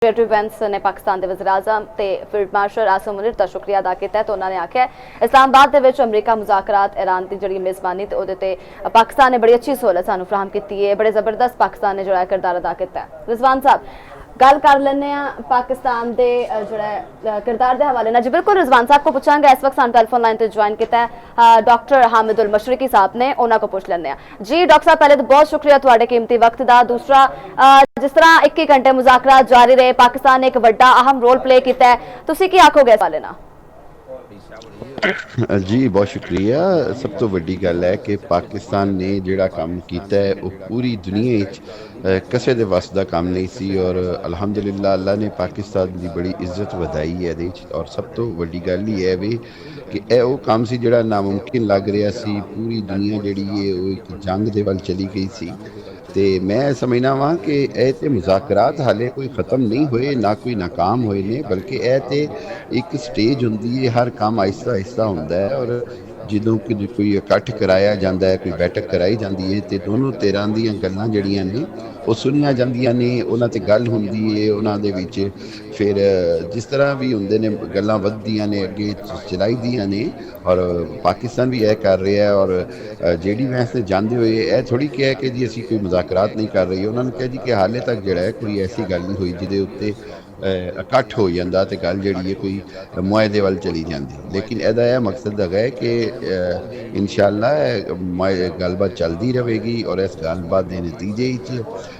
Defence ने पाकिस्तान के वज़ीर आज़म ते फील्ड मार्शल आसिम मुनीर का शुक्रिया अदा किया। तो उन्होंने आख्या इस्लामाबाद के अमरीका मुज़ाकरात ईरान की जी मेज़बानी तो पाकिस्तान ने बड़ी अच्छी सहूलत सानू फराहम की है। बड़े जबरदस्त पाकिस्तान ने जो किरदार अदा किया। रिजवान साहब गल कर लेने पाकिस्तान के जो किरदार के हवाले ना जी बिल्कुल रिजवान साहब को पूछांगे। इस वक्त सानू टेलीफोन लाइन पर ज्वाइन किया डॉक्टर हामिदुल मशरकी साहब ने, उन्होंने को पूछ लें जी। डॉक्टर साहब पहले तो बहुत शुक्रिया थोड़े कीमती वक्त का। दूसरा जिस तरह 21 घंटे मुज़ाकरात जारी रहे, पाकिस्तान ने एक बड़ा अहम रोल प्ले किया है, तुसी की आखोगे इस वाले ना? जी बहुत शुक्रिया। सब तो वड्डी गल है कि पाकिस्तान ने जिहड़ा काम किया है वो पूरी दुनिया किसी दे वस दा काम नहीं सी और अलहमदुलिल्लाह अल्लाह ने पाकिस्तान की बड़ी इज्जत वधाई है इहदे च। और सब तो वड्डी गल ही है भी कि यह वो काम सी जिहड़ा नामुमकिन लग रहा सी। पूरी दुनिया जिहड़ी है वो एक जंग दे वल चली गई सी। तो मैं समझना वा कि यह तो मुज़ाकरात हाले कोई ख़त्म नहीं हुए, ना कोई नाकाम होए ने, बल्कि यह तो एक स्टेज होंदी है। हर काम आहिस्ता आहिस्ता होंदा है और ਜਦੋਂ कि कोई इकट्ठ कराया जाता है, कोई बैठक कराई जाती है तो दोनों धिरां दीयां गल्लां जड़ियां ने वो सुनिया जांदियां ने, उन्हां ते गल हुंदी है, उन्हां दे विच फिर जिस तरह भी हुंदे ने गल्लां वधदियां ने, अगे चलाई दियां ने। और पाकिस्तान भी यह कर रहा है और जेडी वैंस ने जांदे हुए यह थोड़ी कहा कि जी असीं कोई मुज़ाकरात नहीं कर रही। उन्होंने कहा जी कि हाले तक जिहड़ा है कोई ऐसी गल नहीं हुई जिहदे उत्ते इकट्ठ हो जाता तो गल जी है कोई मुआहदे वाल चली जाती। लेकिन यदा यह मकसद है कि इंशाअल्लाह गलबात चलती रहेगी और इस गलबात के नतीजे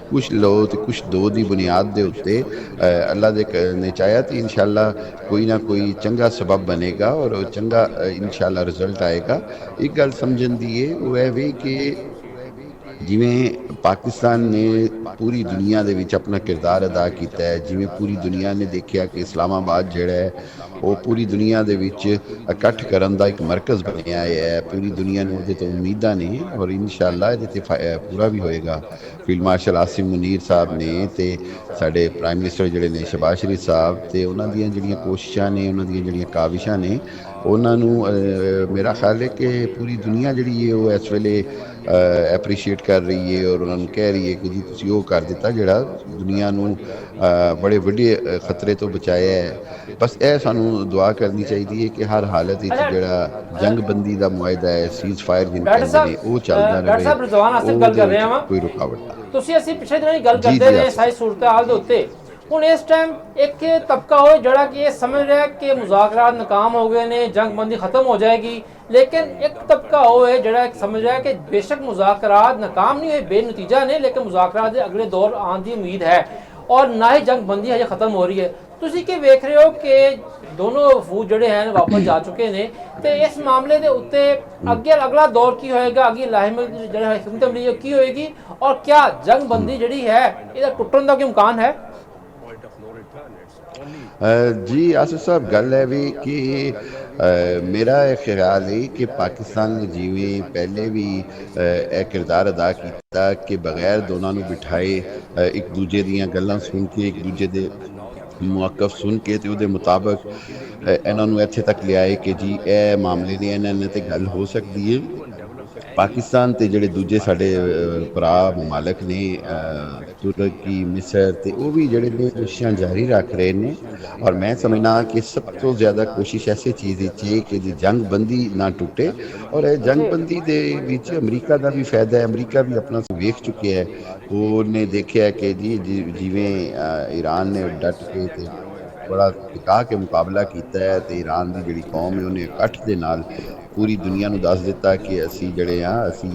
कुछ लोग तो कुछ दो की बुनियाद के उत्ते अल्लाह ने चाहा तो इंशाअल्लाह कोई ना कोई चंगा सबब बनेगा और चंगा इंशाअल्लाह रिजल्ट आएगा। एक गल समझन दी है वो है भी कि जिमें पाकिस्तान ने पूरी दुनिया दे विच अपना किरदार अदा किया है, जिमें पूरी दुनिया ने देखा कि इस्लामाबाद जिहड़ा है वो पूरी दुनिया दे विच इकट्ठ करन दा एक मरकज़ बनया है। पूरी दुनिया ने उहदे तो उम्मीदां ने और इंशाअल्लाह इहदे ते पूरा भी होएगा। फील्ड मार्शल आसिम मुनीर साहब ने ते साडे प्राइम मिनिस्टर जिहड़े ने शहबाज शरीफ साहब ते उन्हां दीयां जिहड़ियां कोशिशां ने, उन्हां दीयां जिहड़ियां काविशां ने, उन्होंने मेरा ख्याल है कि पूरी दुनिया जी है वो इस वेले एप्रीशिएट कर रही है और उन्होंने कह रही है कि जी तुसीं वो कर दिता जिहड़ा दुनिया नूं बड़े वड्डे खतरे तो बचाया है। बस यह सानू दुआ करनी चाहिए कि हर हालत जिहड़ा जंगबंदी का मुआहदा है, सीज़ फायर जिन्हें कहते हैं, वो चलता रहे, कोई रुकावट ना। ਤੁਸੀਂ ਅਸੀਂ ਪਿਛਲੇ ਦਿਨਾਂ ਦੀ ਗੱਲ ਕਰਦੇ ਰਹੇ ਸਾਰੀ ਸੂਰਤ ਹਾਲ ਦੇ ਉੱਤੇ। ਹੁਣ ਇਸ ਟਾਈਮ एक तबका हो जड़ा कि ये समझ रहा है कि मुज़ाकरात नाकाम हो गए ने, जंगबंदी ख़त्म हो जाएगी। लेकिन एक तबका हो है जड़ा समझ रहा है कि बेशक मुज़ाकरात नाकाम नहीं हुए, बेनतीजा ने, लेकिन मुज़ाकरात के अगले दौर आने की उम्मीद है और ना ही जंगबंदी हजे ख़त्म हो रही है। तुसीं की वेख रहे हो कि दोनों वफूद जड़े हैं वापस जा चुके हैं तो इस मामले के उत्ते अगे अगला दौर की होएगा, अगे लाहिमत हुकूमत अमली की होएगी और क्या जंगबंदी जड़ी है इसका टुटन का कोई इम्कान है? जी आसिफ साहब गल है भी कि मेरा ख्याल है कि पाकिस्तान ने जिवें पहले भी यह किरदार अदा किया कि बगैर दोनों नूं बिठाए एक दूजे दीयां गल्लां सुन के, एक दूजे दे मुआकफ सुन के तो उहदे मुताबिक इन्हों इत्थे तक लियाए कि जी यह मामले ने इन्हां ते गल हो सकती है। पाकिस्तान ते जिहड़े दूजे साडे भरा ममालक ने तुर्की, मिस्र ते वो भी जिहड़े ने कोशिशां जारी रख रहे हैं और मैं समझना कि सब तो ज़्यादा कोशिश ऐसी चीज़ है कि जंगबंदी ना टूटे और जंगबंदी दे विच अमरीका का भी फायदा है। अमरीका भी अपना वेख चुके है, उन्हें देखा है कि जी जिवें ईरान ने डट के बड़ा टिका के मुकाबला किया है तो ईरान की जिहड़ी कौम है उन्हें इकट्ठ के नाल पूरी दुनिया नूं दस दिता कि असी जड़े हाँ असी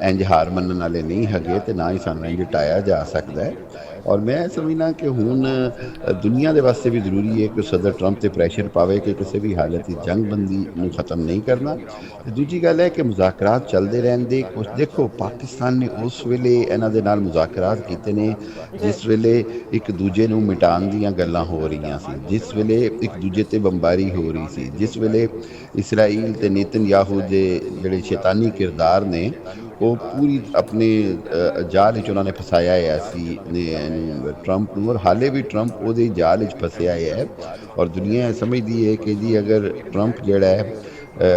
इंज हार मनन वाले नहीं हैगे तो ना ही सानू इंज टाया जा सकता है। और मैं समझना कि हुण दुनिया के वास्ते भी जरूरी है कि सदर ट्रंप ते प्रैशर पावे कि किसी भी हालत जंगबंदी नूं ख़त्म नहीं करना। दूजी गल है कि मुज़ाकरात चलते रहंदे कुछ देखो पाकिस्तान ने उस वेले इन्हां दे नाल मुज़ाकरात कीते ने जिस वेले एक दूजे नूं मिटाण दीयां गल्लां हो रही सी, जिस वेले एक दूजे ते बंबारी हो रही सी, जिस वेले इसराइल ते नेतन्याहू दे जिहड़े शैतानी किरदार ने वो पूरी अपने जाल उन्होंने फसाया है ट्रंप को और हाले भी ट्रंप वो जाल फसया है। और दुनिया समझती है कि जी अगर ट्रंप जोड़ा है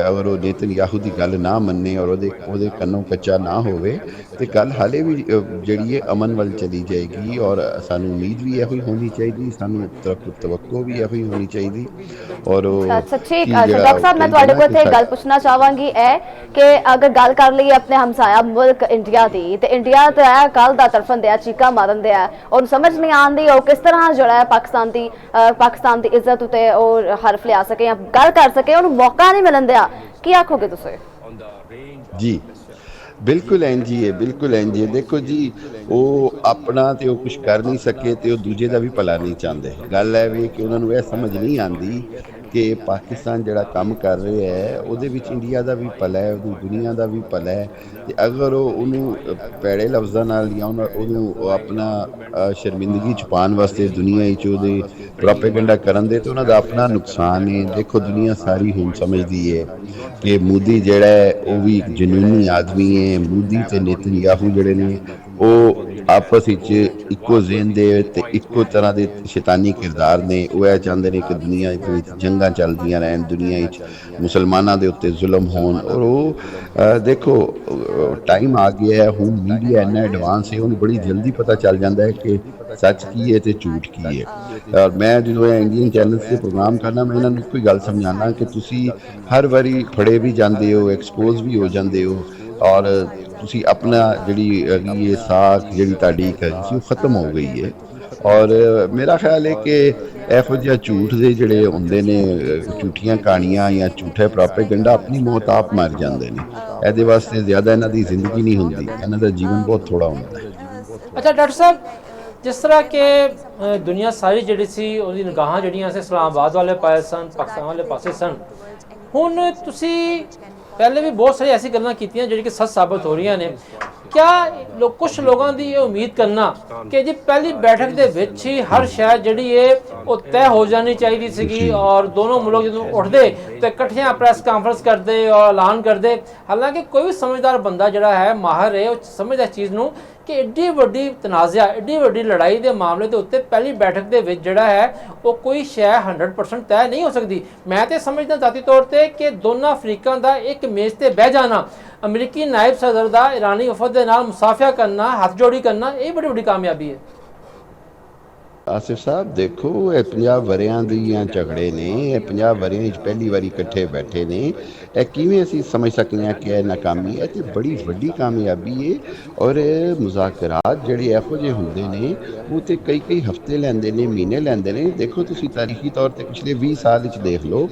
ਅਗਰ ਉਹ ਨੇਤਨਯਾਹੂ ਦੀ ਗੱਲ ਨਾ ਮੰਨੇ ਔਰ ਉਹਦੇ ਕੰਨੋਂ ਕੱਚਾ ਨਾ ਹੋਵੇ ਤੇ ਗੱਲ ਹਾਲੇ ਵੀ ਜਿਹੜੀ ਹੈ ਅਮਨ ਵੱਲ ਚਲੀ ਜਾਏਗੀ। ਔਰ ਸਾਨੂੰ ਉਮੀਦ ਵੀ ਇਹੋ ਹੀ ਹੋਣੀ ਚਾਹੀਦੀ, ਸਾਨੂੰ ਤਵੱਕੋ ਵੀ ਇਹੋ ਹੀ ਹੋਣੀ ਚਾਹੀਦੀ। ਔਰ ਅੱਛਾ ठीक ਕੀ अच्छा ਜਿਹੜਾ डॉक्टर साहब मैं ਕਹਿੰਦੇ ਤੁਹਾਡੇ ਨਾ ਕੋਲ ਕਿ ਇੱਥੇ ਗੱਲ ਪੁੱਛਣਾ ਚਾਹਾਂਗੀ ਕਿ ਅਗਰ ਗੱਲ ਕਰ ਲਈਏ ਆਪਣੇ ਹਮਸਾਇਆ ਮੁਲਕ ਇੰਡੀਆ ਦੀ ਤੇ ਇੰਡੀਆ ਤੇ ਹੈ ਕੱਲ ਦਾ ਤਰਫਨ ਦਿਆ ਚੀਕਾ ਮਾਰਨ ਦਿਆ ਉਹਨੂੰ ਸਮਝ ਨਹੀਂ ਆਉਂਦੀ ਉਹ ਕਿਸ ਤਰ੍ਹਾਂ ਜਿਹੜਾ ਹੈ ਪਾਕਿਸਤਾਨ ਦੀ ਇੱਜ਼ਤ ਉਤੇ ਉਹ ਹਰਫ ਲਿਆ ਸਕੇ ਜਾਂ ਗੱਲ ਕਰ ਸਕੇ, ਉਹਨੂੰ ਮੌਕਾ ਨਹੀਂ ਮਿਲਣ ਦਿਆ। ਕੀ ਆਖੋਗੇ ਤੁਸੀਂ? ਜੀ ਬਿਲਕੁਲ ਇੰਝ ਹੀ ਹੈ, ਬਿਲਕੁਲ ਇੰਝ ਹੈ। ਦੇਖੋ ਜੀ, ਉਹ ਆਪਣਾ ਤੇ ਉਹ ਕੁਝ ਕਰ ਨਹੀਂ ਸਕੇ ਤੇ ਉਹ ਦੂਜੇ ਦਾ ਵੀ ਭਲਾ ਨਹੀਂ ਚਾਹੁੰਦੇ। ਗੱਲ ਹੈ ਵੀ ਕਿ ਉਹਨਾਂ ਨੂੰ ਇਹ ਸਮਝ ਨਹੀਂ ਆਉਂਦੀ ਕਿ ਪਾਕਿਸਤਾਨ ਜਿਹੜਾ ਕੰਮ ਕਰ ਰਿਹਾ ਹੈ ਉਹਦੇ ਵਿੱਚ ਇੰਡੀਆ ਦਾ ਵੀ ਭਲਾ ਹੈ, ਉਹਦੀ ਦੁਨੀਆ ਦਾ ਵੀ ਭਲਾ ਹੈ। ਤੇ ਅਗਰ ਉਹਨੂੰ ਭੈੜੇ ਲਫ਼ਜ਼ਾਂ ਨਾਲ ਜਾਂ ਉਹਨੂੰ ਆਪਣਾ ਸ਼ਰਮਿੰਦਗੀ ਛੁਪਾਉਣ ਵਾਸਤੇ ਦੁਨੀਆ ਵਿੱਚ ਉਹਦੇ ਪ੍ਰੋਪੇਗੈਂਡਾ ਕਰਨ ਦੇ ਤੇ ਉਹਨਾਂ ਦਾ ਆਪਣਾ ਨੁਕਸਾਨ ਹੈ। ਦੇਖੋ ਦੁਨੀਆ ਸਾਰੀ ਹੁਣ ਸਮਝਦੀ ਹੈ ਕਿ ਮੋਦੀ ਜਿਹੜਾ ਹੈ ਉਹ ਵੀ ਇੱਕ ਜਨੂਨੀ ਆਦਮੀ ਹੈ। ਮੋਦੀ ਤੇ ਨੇਤਨਯਾਹੂ ਜਿਹੜੇ ਨੇ ਉਹ ਆਪਸ ਵਿੱਚ ਇੱਕੋ ਜ਼ਿਹਨ ਦੇ ਤੇ ਇੱਕੋ ਤਰ੍ਹਾਂ ਦੇ ਸ਼ੈਤਾਨੀ ਕਿਰਦਾਰ ਨੇ। ਉਹ ਇਹ ਚਾਹੁੰਦੇ ਨੇ ਕਿ ਦੁਨੀਆ ਦੇ ਵਿੱਚ ਜੰਗਾਂ ਚੱਲਦੀਆਂ ਰਹਿਣ, ਦੁਨੀਆ ਵਿੱਚ ਮੁਸਲਮਾਨਾਂ ਦੇ ਉੱਤੇ ਜ਼ੁਲਮ ਹੋਣ। ਔਰ ਉਹ ਦੇਖੋ ਟਾਈਮ ਆ ਗਿਆ ਹੈ ਹੁਣ, ਮੀਡੀਆ ਇੰਨਾ ਐਡਵਾਂਸ ਹੈ, ਉਹਨੂੰ ਬੜੀ ਜਲਦੀ ਪਤਾ ਚੱਲ ਜਾਂਦਾ ਹੈ ਕਿ ਸੱਚ ਕੀ ਹੈ ਤੇ ਝੂਠ ਕੀ ਹੈ। ਔਰ ਮੈਂ ਜਦੋਂ ਇਹ ਇੰਡੀਅਨ ਚੈਨਲਸ 'ਤੇ ਪ੍ਰੋਗਰਾਮ ਕਰਨਾ, ਮੈਂ ਇਹਨਾਂ ਨੂੰ ਇੱਕੋ ਹੀ ਗੱਲ ਸਮਝਾਉਣਾ ਕਿ ਤੁਸੀਂ ਹਰ ਵਾਰੀ ਫੜੇ ਵੀ ਜਾਂਦੇ ਹੋ, ਐਕਸਪੋਜ਼ ਵੀ ਹੋ ਜਾਂਦੇ ਹੋ ਔਰ ਤੁਸੀਂ ਆਪਣਾ ਜਿਹੜੀ ਹੈਗੀ ਇਹ ਸਾਖ ਜਿਹੜੀ ਤੁਹਾਡੀ ਹੈਗੀ ਸੀ ਉਹ ਖਤਮ ਹੋ ਗਈ ਹੈ। ਔਰ ਮੇਰਾ ਖਿਆਲ ਹੈ ਕਿ ਇਹੋ ਜਿਹਾ ਝੂਠ ਦੇ ਜਿਹੜੇ ਹੁੰਦੇ ਨੇ, ਝੂਠੀਆਂ ਕਹਾਣੀਆਂ ਜਾਂ ਝੂਠੇ ਪ੍ਰੋਪੇਗੈਂਡਾ ਆਪਣੀ ਮੌਤ ਆਪ ਮਰ ਜਾਂਦੇ ਨੇ। ਇਹਦੇ ਵਾਸਤੇ ਜ਼ਿਆਦਾ ਇਹਨਾਂ ਦੀ ਜ਼ਿੰਦਗੀ ਨਹੀਂ ਹੁੰਦੀ, ਇਹਨਾਂ ਦਾ ਜੀਵਨ ਬਹੁਤ ਥੋੜਾ ਹੁੰਦਾ ਹੈ। ਅੱਛਾ ਡਾਕਟਰ ਸਾਹਿਬ, ਜਿਸ ਤਰ੍ਹਾਂ ਕਿ ਦੁਨੀਆ ਸਾਰੀ ਜਿਹੜੀ ਸੀ ਉਹਦੀ ਨਿਗਾਹਾਂ ਜਿਹੜੀਆਂ ਸੀ ਇਸਲਾਮਾਬਾਦ ਵਾਲੇ ਪਾਸੇ ਸਨ, ਪਾਕਿਸਤਾਨ ਵਾਲੇ ਪਾਸੇ ਸਨ। ਹੁਣ ਤੁਸੀਂ ਪਹਿਲੇ ਵੀ ਬਹੁਤ ਸਾਰੀ ਐਸੀ ਗੱਲਾਂ ਕੀਤੀਆਂ ਜਿਹੜੀ ਕਿ ਸੱਚ ਸਾਬਤ ਹੋ ਰਹੀਆਂ ਨੇ। ਕਿਆ ਕੁਝ ਲੋਕਾਂ ਦੀ ਇਹ ਉਮੀਦ ਕਰਨਾ ਕਿ ਜੀ ਪਹਿਲੀ ਬੈਠਕ ਦੇ ਵਿੱਚ ਹੀ ਹਰ ਸ਼ੈ ਜਿਹੜੀ ਹੈ ਉਹ ਤੈਅ ਹੋ ਜਾਣੀ ਚਾਹੀਦੀ ਸੀਗੀ ਔਰ ਦੋਨੋਂ ਮੁਲਕ ਜਦੋਂ ਉੱਠਦੇ ਤੇ ਇਕੱਠੀਆਂ ਪ੍ਰੈਸ ਕਾਨਫਰੰਸ ਕਰਦੇ ਔਰ ਐਲਾਨ ਕਰਦੇ। ਹਾਲਾਂਕਿ ਕੋਈ ਵੀ ਸਮਝਦਾਰ ਬੰਦਾ ਜਿਹੜਾ ਹੈ, ਮਾਹਰ ਹੈ, ਉਹ ਸਮਝਦਾ ਇਸ ਚੀਜ਼ ਨੂੰ ਕਿ ਏਡੀ ਵੱਡੀ ਤਨਾਜ਼ਾ, ਏਡੀ ਵੱਡੀ ਲੜਾਈ ਦੇ ਮਾਮਲੇ ਦੇ ਉੱਤੇ ਪਹਿਲੀ ਬੈਠਕ ਦੇ ਵਿੱਚ ਜਿਹੜਾ ਹੈ ਉਹ ਕੋਈ ਸ਼ੈ 100% ਤੈਅ ਨਹੀਂ ਹੋ ਸਕਦੀ। ਮੈਂ ਤੇ ਸਮਝਦਾ ਜ਼ਾਤੀ ਤੌਰ ਤੇ ਕਿ ਦੋਨਾਂ ਅਫਰੀਕਾ ਦਾ ਇੱਕ ਮੇਜ਼ ਤੇ ਬਹਿ ਜਾਣਾ, ਅਮਰੀਕੀ ਨਾਇਬ ਸਦਰ ਦਾ ਇਰਾਨੀ ਵਫਦ ਦੇ ਨਾਲ ਮੁਸਾਫਿਆ ਕਰਨਾ, ਹੱਥ ਜੋੜੀ ਕਰਨਾ, ਇਹ ਬੜੀ ਵੱਡੀ ਕਾਮਯਾਬੀ ਹੈ। ਆਸਿਫ ਸਾਹਿਬ ਦੇਖੋ, ਇਹ 50 ਵਰਿਆਂ ਦੀਆਂ ਝਗੜੇ ਨੇ, ਇਹ 50 ਵਰਿਆਂ ਵਿੱਚ ਪਹਿਲੀ ਵਾਰੀ ਇਕੱਠੇ ਬੈਠੇ ਨੇ। ਇਹ ਕਿਵੇਂ ਅਸੀਂ ਸਮਝ ਸਕਦੇ ਹਾਂ ਕਿ ਇਹ ਨਾਕਾਮੀ ਹੈ? ਤੇ ਬੜੀ ਵੱਡੀ ਕਾਮਯਾਬੀ ਹੈ। ਔਰ ਮੁਜ਼ਾਕਰਾਤ ਜਿਹੜੇ ਇਹੋ ਜਿਹੇ ਹੁੰਦੇ ਨੇ ਉਹ ਤੇ ਕਈ ਹਫ਼ਤੇ ਲੈਂਦੇ ਨੇ, ਮਹੀਨੇ ਲੈਂਦੇ ਨੇ। ਦੇਖੋ ਤੁਸੀਂ ਤਾਰੀਖੀ ਤੌਰ ਤੇ ਪਿਛਲੇ 20 ਸਾਲ ਵਿੱਚ ਦੇਖ ਲਓ,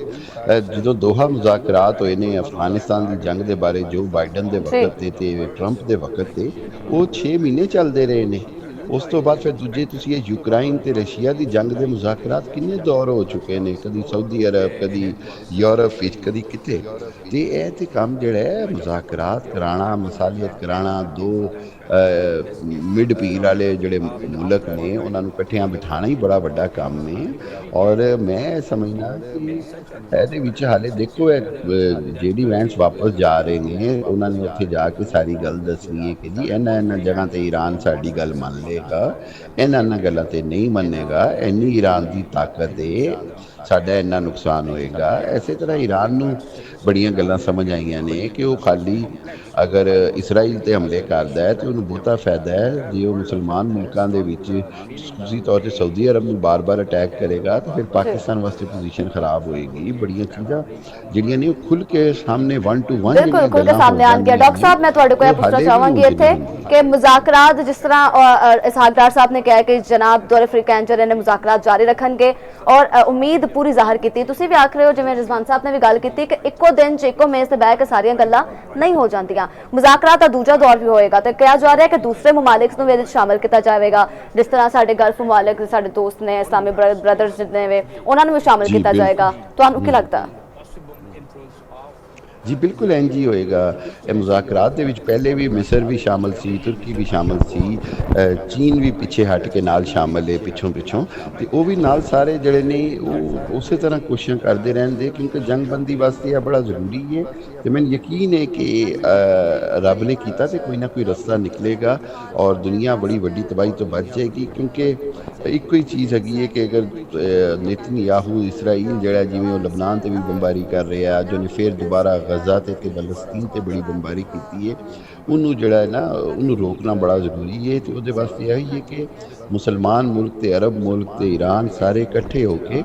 ਜਦੋਂ ਦੋਹਾ ਮੁਜ਼ਾਕਰਾਤ ਹੋਏ ਨੇ ਅਫਗਾਨਿਸਤਾਨ ਦੀ ਜੰਗ ਦੇ ਬਾਰੇ, ਜੋ ਬਾਈਡਨ ਦੇ ਵਕਤ ਤੇ ਟਰੰਪ ਦੇ ਵਕਤ ਤੇ, ਉਹ 6 ਮਹੀਨੇ ਚੱਲਦੇ ਰਹੇ ਨੇ। ਉਸ ਤੋਂ ਬਾਅਦ ਫਿਰ ਦੂਜੇ ਤੁਸੀਂ ਇਹ ਯੂਕਰਾਈਨ ਤੇ ਰਸ਼ੀਆ ਦੀ ਜੰਗ ਦੇ ਮੁਜ਼ਾਕਰਾਤ ਕਿੰਨੇ ਦੌਰ ਹੋ ਚੁੱਕੇ ਨੇ, ਕਦੀ ਸਾਊਦੀ ਅਰਬ, ਕਦੀ ਯੂਰਪ ਵਿੱਚ, ਕਦੀ ਕਿਤੇ। ਤੇ ਇਹ ਤੇ ਕੰਮ ਜਿਹੜਾ ਹੈ ਮੁਜ਼ਾਕਰਾਤ ਕਰਾਉਣਾ, ਮਸਾਲੀਅਤ ਕਰਾਉਣਾ, ਦੋ ਮਿਡ ਪੀਰ ਵਾਲੇ ਜਿਹੜੇ ਮੁਲਕ ਨੇ ਉਹਨਾਂ ਨੂੰ ਇਕੱਠਿਆਂ ਬਿਠਾਉਣਾ ਹੀ ਬੜਾ ਵੱਡਾ ਕੰਮ ਨੇ। ਔਰ ਮੈਂ ਸਮਝਦਾ ਕਿ ਇਹਦੇ ਵਿੱਚ ਹਾਲੇ ਦੇਖੋ ਜਿਹੜੀ ਵੈਂਸ ਵਾਪਸ ਜਾ ਰਹੇ ਨੇ, ਉਹਨਾਂ ਨੇ ਉੱਥੇ ਜਾ ਕੇ ਸਾਰੀ ਗੱਲ ਦੱਸਣੀ ਹੈ ਕਿ ਜੀ ਇਹਨਾਂ ਜਗ੍ਹਾ ਤੇ ਈਰਾਨ ਸਾਡੀ ਗੱਲ ਮੰਨ ਲਏਗਾ, ਇਹਨਾਂ ਗੱਲਾਂ ਤੇ ਨਹੀਂ ਮੰਨੇਗਾ, ਇੰਨੀ ਈਰਾਨ ਦੀ ਤਾਕਤ ਹੈ, ਸਾਡਾ ਇੰਨਾ ਨੁਕਸਾਨ ਹੋਏਗਾ। ਇਸੇ ਤਰ੍ਹਾਂ ਈਰਾਨ ਨੂੰ ਬੜੀਆਂ ਗੱਲਾਂ ਸਮਝ ਆਈਆਂ ਨੇ ਕਿ ਉਹ ਖਾਲੀ ਅਗਰ ਇਸਰਾਈਲ ਤੇ ਹਮਲੇ ਕਰਦਾ ਹੈ ਤੇ ਉਹਨੂੰ ਬਹੁਤਾ ਫਾਇਦਾ ਹੈ। ਜੇ ਉਹ ਮੁਸਲਮਾਨ ਮੁਲਕਾਂ ਦੇ ਵਿੱਚ ਖੁਸੂਸੀ ਤੌਰ ਤੇ ਸਾਊਦੀ ਅਰਬ ਨੂੰ ਬਾਰ-ਬਾਰ ਅਟੈਕ ਕਰੇਗਾ ਤਾਂ ਫਿਰ ਪਾਕਿਸਤਾਨ ਵਾਸਤੇ ਪੋਜੀਸ਼ਨ ਖਰਾਬ ਹੋਏਗੀ। ਬੜੀਆਂ ਚੀਜ਼ਾਂ ਜਿਹੜੀਆਂ ਨੇ ਉਹ ਖੁੱਲ ਕੇ ਸਾਹਮਣੇ 1 to 1 ਬਿਲਕੁਲ ਖੁੱਲ ਕੇ ਸਾਹਮਣੇ ਆਣਗੀਆਂ। ਡਾਕਟਰ ਸਾਹਿਬ ਮੈਂ ਤੁਹਾਡੇ ਕੋਲ ਪੁੱਛਣਾ ਚਾਹਾਂਗੀ ਇੱਥੇ ਕਿ ਮੁਜ਼ਾਕਰਾਤ ਜਿਸ ਤਰ੍ਹਾਂ ਇਸਹਾਕਦਾਰ ਸਾਹਿਬ ਨੇ ਕਿਹਾ ਕਿ ਜਨਾਬ ਦੌਰੇ ਅਫਰੀਕਾ ਜਿਹੜੇ ਨੇ ਮੁਜ਼ਾਕਰਾਤ ਜਾਰੀ ਰੱਖਣਗੇ ਔਰ ਉਮੀਦ ਪੂਰੀ ਜ਼ਾਹਰ ਕੀਤੀ। ਤੁਸੀਂ ਵੀ ਆਖ ਰਹੇ ਹੋ, ਜਿਵੇਂ ਰਿਜ਼ਵਾਨ ਸਾਹਿਬ ਨੇ ਵੀ ਗੱਲ ਕੀਤੀ ਕਿ ਇੱਕੋ ਦਿਨ 'ਚ ਇੱਕੋ ਮੇਜ਼ ਤੇ ਬਹਿ ਕੇ ਸਾਰੀਆਂ ਗੱਲਾਂ ਨਹੀਂ ਹੋ ਜਾਂਦੀਆਂ। ਮੁਜ਼ਾਕਰਾਤ ਦਾ ਦੂਜਾ ਦੌਰ ਵੀ ਹੋਏਗਾ ਤੇ ਕਿਹਾ ਜਾ ਰਿਹਾ ਕਿ ਦੂਸਰੇ ਮਮਾਲਿਕ ਨੂੰ ਵੀ ਇਹਦੇ ਵਿੱਚ ਸ਼ਾਮਲ ਕੀਤਾ ਜਾਵੇਗਾ, ਜਿਸ ਤਰ੍ਹਾਂ ਸਾਡੇ ਗਲਫ ਮਮਾਲਿਕ ਸਾਡੇ ਦੋਸਤ ਨੇ, ਇਸਲਾਮੀ ਬ੍ਰਦਰਸ ਜਿੰਨੇ ਵੇ, ਉਹਨਾਂ ਨੂੰ ਵੀ ਸ਼ਾਮਲ ਕੀਤਾ ਜਾਏਗਾ। ਤੁਹਾਨੂੰ ਕੀ ਲੱਗਦਾ? ਜੀ ਬਿਲਕੁਲ ਇੰਝ ਹੀ ਹੋਏਗਾ। ਇਹ ਮੁਜ਼ਾਕਰਾਤ ਦੇ ਵਿੱਚ ਪਹਿਲੇ ਵੀ ਮਿਸਰ ਵੀ ਸ਼ਾਮਲ ਸੀ, ਤੁਰਕੀ ਵੀ ਸ਼ਾਮਲ ਸੀ, ਚੀਨ ਵੀ ਪਿੱਛੇ ਹਟ ਕੇ ਨਾਲ ਸ਼ਾਮਲ ਹੈ ਪਿੱਛੋਂ ਪਿੱਛੋਂ, ਤੇ ਉਹ ਵੀ ਨਾਲ ਸਾਰੇ ਜਿਹੜੇ ਨੇ ਉਹ ਉਸੇ ਤਰ੍ਹਾਂ ਕੋਸ਼ਿਸ਼ਾਂ ਕਰਦੇ ਰਹਿੰਦੇ, ਕਿਉਂਕਿ ਜੰਗਬੰਦੀ ਵਾਸਤੇ ਇਹ ਬੜਾ ਜ਼ਰੂਰੀ ਹੈ। ਤੇ ਮੈਨੂੰ ਯਕੀਨ ਹੈ ਕਿ ਰੱਬ ਨੇ ਕੀਤਾ ਤੇ ਕੋਈ ਨਾ ਕੋਈ ਰਸਤਾ ਨਿਕਲੇਗਾ ਔਰ ਦੁਨੀਆ ਬੜੀ ਵੱਡੀ ਤਬਾਹੀ ਤੋਂ ਬਚ ਜਾਏਗੀ। ਕਿਉਂਕਿ ਇੱਕੋ ਹੀ ਚੀਜ਼ ਹੈਗੀ ਹੈ ਕਿ ਅਗਰ ਨੇਤਨਯਾਹੂ ਇਸਰਾਈਲ ਜਿਹੜਾ ਜਿਵੇਂ ਉਹ ਲਬਨਾਨ ਤੇ ਵੀ ਬੰਬਾਰੀ ਕਰ ਰਿਹਾ, ਅੱਜ ਉਹਨੇ ਫਿਰ ਦੁਬਾਰਾ ਗਜ਼ਾ ਤੇ ਫਲਸਤੀਨ ਤੇ ਬੜੀ ਬੰਬਾਰੀ ਕੀਤੀ ਹੈ, ਉਹਨੂੰ ਜਿਹੜਾ ਹੈ ਨਾ ਉਹਨੂੰ ਰੋਕਣਾ ਬੜਾ ਜ਼ਰੂਰੀ ਹੈ। ਤੇ ਉਹਦੇ ਵਾਸਤੇ ਇਹੀ ਹੈ ਕਿ ਮੁਸਲਮਾਨ ਮੁਲਕ ਤੇ ਅਰਬ ਮੁਲਕ ਤੇ ਈਰਾਨ ਸਾਰੇ ਇਕੱਠੇ ਹੋ ਕੇ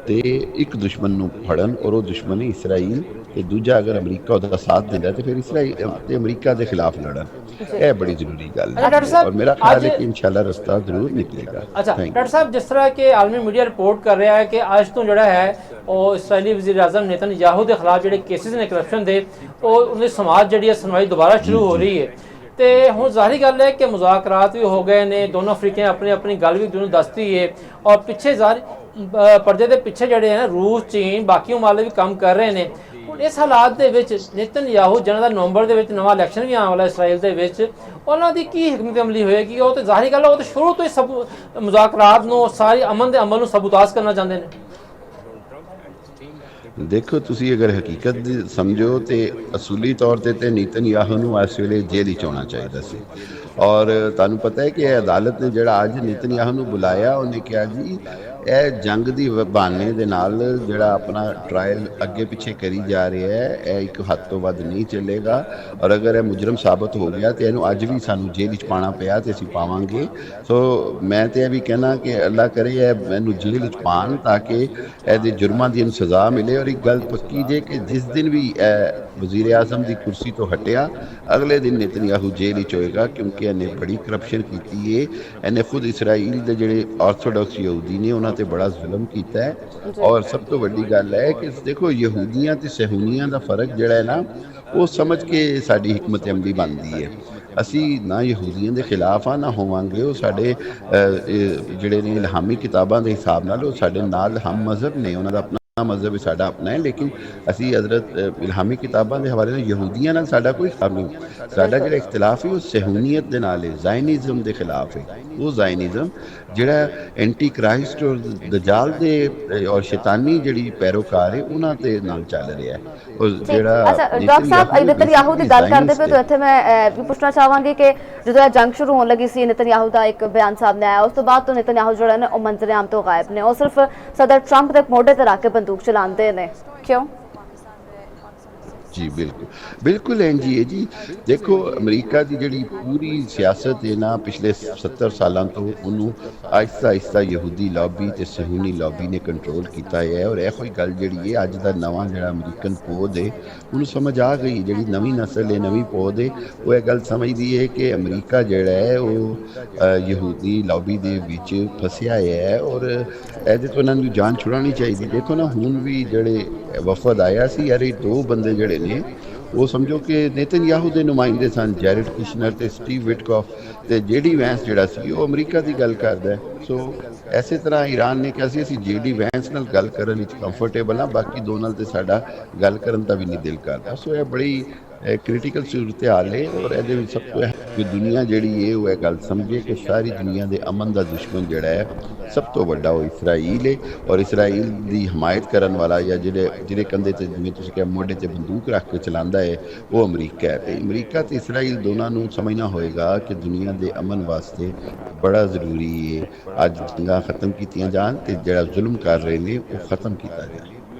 ਤੇ ਇੱਕ ਦੁਸ਼ਮਣ ਨੂੰ ਫੜਨ, ਔਰ ਉਹ ਦੁਸ਼ਮਣ ਹੈ ਇਸਰਾਈਲ, ਤੇ ਦੂਜਾ ਅਗਰ ਅਮਰੀਕਾ ਉਹਦਾ ਸਾਥ ਦਿੰਦਾ ਤੇ ਫਿਰ ਇਸਰਾਈਲ ਤੇ ਅਮਰੀਕਾ ਦੇ ਖਿਲਾਫ ਲੜਨ। ਇਹ ਬੜੀ ਜ਼ਰੂਰੀ ਗੱਲ ਹੈ ਔਰ ਮੇਰਾ ਖਿਆਲ ਹੈ ਕਿ ਇਨਸ਼ਾਅੱਲਾ ਰਸਤਾ ਜ਼ਰੂਰ ਨਿਕਲੇਗਾ। ਅੱਛਾ ਡਾਕਟਰ ਸਾਹਿਬ, ਜਿਸ ਤਰ੍ਹਾਂ ਕਿ ਆਲਮੀ ਮੀਡੀਆ ਰਿਪੋर्ट ਕਰ ਰਿਹਾ ਹੈ ਕਿ ਅੱਜ ਤੋਂ ਜਿਹੜਾ ਹੈ ਉਹ ਇਸਰਾਈਲੀ ਵਜ਼ੀਰ ਆਜ਼ਮ नेतन्याहू ਦੇ ਖਿਲਾਫ ਜਿਹੜੇ ਕੇਸਿਸ ਨੇ ਕਰਪਸ਼ਨ ਦੇ, ਉਹ ਉਹਦੀ ਸਮਾਜ ਜਿਹੜੀ ਹੈ ਸੁਣਵਾਈ ਦੁਬਾਰਾ ਸ਼ੁਰੂ ਹੋ ਰਹੀ ਹੈ। ਤੇ ਹੁਣ ਜ਼ਾਹਰੀ ਗੱਲ ਹੈ ਕਿ ਮੁਜ਼ਾਕਰਾਤ ਵੀ ਹੋ ਗਏ ਨੇ, ਦੋਨੋਂ ਅਫਰੀਕੇ ਆਪਣੀ ਆਪਣੀ ਗੱਲ ਵੀ ਦੋਨੋਂ ਦੱਸਦੀ ਹੈ, ਔਰ ਪਿੱਛੇ ਪਰਦੇ ਦੇ ਪਿੱਛੇ ਜਿਹੜੇ ਹੈ ਰੂਸ, ਚੀਨ, ਬਾਕੀ ਮਾਲੇ ਵੀ ਕੰਮ ਕਰ ਰਹੇ ਨੇ। ਹੁਣ ਇਸ ਹਾਲਾਤ ਦੇ ਵਿੱਚ नेतन्याहू ਜਿਹਨਾਂ ਦਾ ਨਵੰਬਰ ਦੇ ਵਿੱਚ ਨਵਾਂ ਇਲੈਕਸ਼ਨ ਵੀ ਆਉਣ ਵਾਲਾ ਇਸਰਾਈਲ ਦੇ ਵਿੱਚ, ਉਹਨਾਂ ਦੀ ਕੀ ਹਕਮਤ ਅਮਲੀ ਹੋਏਗੀ? ਉਹ ਤੇ ਜ਼ਾਹਰੀ ਗੱਲ ਹੈ ਉਹ ਤਾਂ ਸ਼ੁਰੂ ਤੋਂ ਹੀ ਸਭ ਮੁਜ਼ਾਕਰਾਤ ਨੂੰ, ਸਾਰੀ ਅਮਨ ਦੇ ਅਮਲ ਨੂੰ ਸਬੂਤਾਜ਼ ਕਰਨਾ ਚਾਹੁੰਦੇ ਨੇ। ਦੇਖੋ ਤੁਸੀਂ ਅਗਰ ਹਕੀਕਤ ਦੀ ਸਮਝੋ ਤੇ ਅਸੂਲੀ ਤੌਰ ਤੇ नेतन्याहू ਨੂੰ ਇਸ ਵੇਲੇ ਜੇਲ੍ਹ ਵਿੱਚ ਆਉਣਾ ਚਾਹੀਦਾ ਸੀ। ਔਰ ਤੁਹਾਨੂੰ ਪਤਾ ਹੈ ਕਿ ਅਦਾਲਤ ਨੇ ਜਿਹੜਾ ਅੱਜ नेतन्याहू ਨੂੰ ਬੁਲਾਇਆ, ਉਹਨੇ ਕਿਹਾ ਜੀ ਇਹ ਜੰਗ ਦੀ ਬਹਾਨੇ ਦੇ ਨਾਲ ਜਿਹੜਾ ਆਪਣਾ ਟਰਾਇਲ ਅੱਗੇ ਪਿੱਛੇ ਕਰੀ ਜਾ ਰਿਹਾ ਹੈ, ਇਹ ਇੱਕ ਹੱਦ ਤੋਂ ਵੱਧ ਨਹੀਂ ਚੱਲੇਗਾ। ਔਰ ਅਗਰ ਇਹ ਮੁਜਰਮ ਸਾਬਤ ਹੋ ਗਿਆ ਤੇ ਇਹਨੂੰ ਅੱਜ ਵੀ ਸਾਨੂੰ ਜੇਲ੍ਹ ਵਿੱਚ ਪਾਉਣਾ ਪਿਆ ਤੇ ਅਸੀਂ ਪਾਵਾਂਗੇ। ਸੋ ਮੈਂ ਤੇ ਇਹ ਵੀ ਕਹਿਣਾ ਕਿ ਅੱਲਾ ਕਰੇ ਇਹ ਮੈਨੂੰ ਜੇਲ੍ਹ ਵਿੱਚ ਪਾਉਣ ਤਾਂ ਕਿ ਇਹਦੇ ਜੁਰਮਾਂ ਦੀ ਇਹਨੂੰ ਸਜ਼ਾ ਮਿਲੇ। ਔਰ ਇੱਕ ਗੱਲ ਪੱਕੀ ਜੇ ਕਿ ਜਿਸ ਦਿਨ ਵੀ ਇਹ ਵਜ਼ੀਰ ਆਜ਼ਮ ਦੀ ਕੁਰਸੀ ਤੋਂ ਹਟਿਆ, ਅਗਲੇ ਦਿਨ नेतन्याहू ਜੇਲ੍ਹ ਵਿੱਚ ਹੋਏਗਾ, ਕਿਉਂਕਿ ਇਹਨੇ ਬੜੀ ਕਰਪਸ਼ਨ ਕੀਤੀ ਹੈ। ਇਹਨੇ ਖੁਦ ਇਸਰਾਈਲ ਦੇ ਜਿਹੜੇ ਆਰਥੋਡਾਕਸ ਯਹੂਦੀ ਨੇ ਉਹਨਾਂ ਤੇ ਬੜਾ ਜ਼ੁਲਮ ਕੀਤਾ ਹੈ। ਔਰ ਸਭ ਤੋਂ ਵੱਡੀ ਗੱਲ ਹੈ ਕਿ ਦੇਖੋ ਯਹੂਦੀਆਂ ਤੇ ਸਹੂਨੀਆਂ ਦਾ ਫਰਕ ਜਿਹੜਾ ਹੈ ਨਾ, ਉਹ ਸਮਝ ਕੇ ਸਾਡੀ ਹਕਮਤ ਅਮਲੀ ਬਣਦੀ ਹੈ। ਅਸੀਂ ਨਾ ਯਹੂਦੀਆਂ ਦੇ ਖਿਲਾਫ ਆ ਨਾ ਹੋਵਾਂਗੇ, ਉਹ ਸਾਡੇ ਜਿਹੜੇ ਨੇ ਇਲਹਾਮੀ ਕਿਤਾਬਾਂ ਦੇ ਹਿਸਾਬ ਨਾਲ ਉਹ ਸਾਡੇ ਨਾਲ ਹਮ ਮਜ਼ਹਬ ਨੇ, ਉਹਨਾਂ ਦਾ ਆਪਣਾ ਮਜ਼ਹਬ ਸਾਡਾ ਆਪਣਾ ਹੈ, ਲੇਕਿਨ ਅਸੀਂ ਹਜ਼ਰਤ ਇਲਹਾਮੀ ਕਿਤਾਬਾਂ ਦੇ ਹਵਾਲੇ ਨਾਲ ਯਹੂਦੀਆਂ ਨਾਲ ਸਾਡਾ ਕੋਈ ਖ਼ਿਲਾਫ਼ ਨਹੀਂ। ਸਾਡਾ ਜਿਹੜਾ ਇਖਤਲਾਫ ਹੈ ਉਹ ਸਹੂਨੀਅਤ ਦੇ ਨਾਲ ਹੈ, ਜ਼ਾਇਨਿਜ਼ਮ ਦੇ ਖਿਲਾਫ ਹੈ। ਉਹ ਜ਼ਾਇਨਿਜ਼ਮ ਜਿਹੜਾ ਐਂਟੀ ਕ੍ਰਾਈਸਟ ਔਰ ਦਜਾਲ ਦੇ ਔਰ ਸ਼ੈਤਾਨੀ ਜਿਹੜੀ ਪੈਰੋਕਾਰ ਹੈ ਉਹਨਾਂ ਦੇ ਨਾਲ ਚੱਲ ਰਿਹਾ ਹੈ। ਔਰ ਜਿਹੜਾ ਅੱਛਾ ਡਾਕਟਰ ਸਾਹਿਬ, नेतन्याहू ਦੀ ਗੱਲ ਕਰਦੇ ਪਏ ਤਾਂ ਇੱਥੇ ਮੈਂ ਵੀ ਪੁੱਛਣਾ ਚਾਹਾਂਗੀ ਕਿ ਜਦੋਂ ਇਹ ਜੰਗ ਸ਼ੁਰੂ ਹੋਣ ਲੱਗੀ ਸੀ, नेतन्याहू ਦਾ ਇੱਕ ਬਿਆਨ ਸਾਹਮਣੇ ਆਇਆ, ਉਸ ਤੋਂ ਬਾਅਦ ਤੋਂ नेतन्याहू ਜਿਹੜਾ ਨੇ ਉਹ ਮੰਜ਼ਰ ਆਮ ਤੋਂ ਗਾਇਬ ਨੇ। ਉਹ ਸਿਰਫ ਸਦਰ ਟਰੰਪ ਦੇ ਮੋਢੇ ਤੇ ਰੱਖ ਕੇ ਬੰਦੂਕ ਚਲਾਉਂਦੇ ਨੇ, ਕਿਉਂ? ਜੀ ਬਿਲਕੁਲ ਬਿਲकुल ਇੰਝ ਹੀ ਹੈ ਜੀ। ਦੇਖੋ ਅਮਰੀਕਾ ਦੀ ਜਿਹੜੀ ਪੂਰੀ ਸਿਆਸਤ ਹੈ ਨਾ, ਪਿਛਲੇ 70 ਸਾਲਾਂ ਤੋਂ ਉਹਨੂੰ ਆਹਿਸਤਾ ਆਹਿਸਤਾ ਯਹੂਦੀ ਲੌਬੀ ਤੇ ਸਹੂਨੀ ਲੌਬੀ ਨੇ ਕੰਟਰੋਲ ਕੀਤਾ ਹੈ। ਔਰ ਇਹੋ ਹੀ ਗੱਲ ਜਿਹੜੀ ਹੈ ਅੱਜ ਦਾ ਨਵਾਂ ਜਿਹੜਾ ਅਮਰੀਕਨ ਪੌਦ ਹੈ ਉਹਨੂੰ ਸਮਝ ਆ ਗਈ, ਜਿਹੜੀ ਨਵੀਂ ਨਸਲ ਹੈ, ਨਵੀਂ ਪੌਦ ਹੈ, ਉਹ ਇਹ ਗੱਲ ਸਮਝਦੀ ਹੈ ਕਿ ਅਮਰੀਕਾ ਜਿਹੜਾ ਹੈ ਉਹ ਯਹੂਦੀ ਲੌਬੀ ਦੇ ਵਿੱਚ ਫਸਿਆ ਹੈ ਔਰ ਇਹਦੇ ਤੋਂ ਇਹਨਾਂ ਨੂੰ ਜਾਨ ਛੁਡਾਉਣੀ ਚਾਹੀਦੀ। ਦੇਖੋ ਨਾ ਹੁਣ ਵੀ ਜਿਹੜੇ ਵਫਦ ਆਇਆ ਸੀ ਯਾਰ, ਇਹ ਦੋ ਬੰਦੇ ਜਿਹੜੇ ਨੇ ਉਹ ਸਮਝੋ ਕਿ नेतन्याहू ਦੇ ਨੁਮਾਇੰਦੇ ਸਨ, ਜੈਰਡ ਕਿਸ਼ਨਰ ਤੇ ਸਟੀਵ ਵਿਟਕੌਫ, ਤੇ JD ਵੈਂਸ ਜਿਹੜਾ ਸੀ ਉਹ ਅਮਰੀਕਾ ਦੀ ਗੱਲ ਕਰਦਾ। ਸੋ ਐਸੇ ਤਰ੍ਹਾਂ ਈਰਾਨ ਨੇ ਕਿਹਾ ਸੀ ਅਸੀਂ JD ਵੈਂਸ ਨਾਲ ਗੱਲ ਕਰਨ ਵਿੱਚ ਕੰਫਰਟੇਬਲ ਹਾਂ, ਬਾਕੀ ਦੋ ਨਾਲ ਤੇ ਸਾਡਾ ਗੱਲ ਕਰਨ ਦਾ ਵੀ ਨਹੀਂ ਦਿਲ ਕਰਦਾ। ਸੋ ਇਹ ਬੜੀ ਕ੍ਰਿਟੀਕਲ ਸੂਰਤ ਹਾਲ ਹੈ ਔਰ ਇਹਦੇ ਵਿੱਚ ਸਭ ਤੋਂ ਕਿ ਦੁਨੀਆ ਜਿਹੜੀ ਹੈ ਉਹ ਇਹ ਗੱਲ ਸਮਝੇ ਕਿ ਸਾਰੀ ਦੁਨੀਆ ਦੇ ਅਮਨ ਦਾ ਦੁਸ਼ਮਣ ਜਿਹੜਾ ਹੈ ਸਭ ਤੋਂ ਵੱਡਾ ਉਹ ਇਸਰਾਈਲ ਹੈ। ਔਰ ਇਸਰਾਈਲ ਦੀ ਹਮਾਇਤ ਕਰਨ ਵਾਲਾ ਜਾਂ ਜਿਹੜੇ ਕੰਧੇ ਤੇ ਜਿਵੇਂ ਤੁਸੀਂ ਕਿਹਾ ਮੋਢੇ ਤੇ ਬੰਦੂਕ ਰੱਖ ਕੇ ਚਲਾਉਂਦਾ ਹੈ ਉਹ ਅਮਰੀਕਾ ਹੈ। ਤੇ ਅਮਰੀਕਾ ਤੇ ਇਸਰਾਈਲ ਦੋਨਾਂ ਨੂੰ ਸਮਝਣਾ ਹੋਏਗਾ ਕਿ ਦੁਨੀਆ ਦੇ ਅਮਨ ਵਾਸਤੇ ਬੜਾ ਜ਼ਰੂਰੀ ਹੈ ਅੱਜ ਜੰਗਾਂ ਖਤਮ ਕੀਤੀਆਂ ਜਾਣ ਤੇ ਜਿਹੜਾ ਜ਼ੁਲਮ ਕਰ ਰਹੇ ਨੇ ਉਹ ਖਤਮ ਕੀਤਾ ਜਾਏ।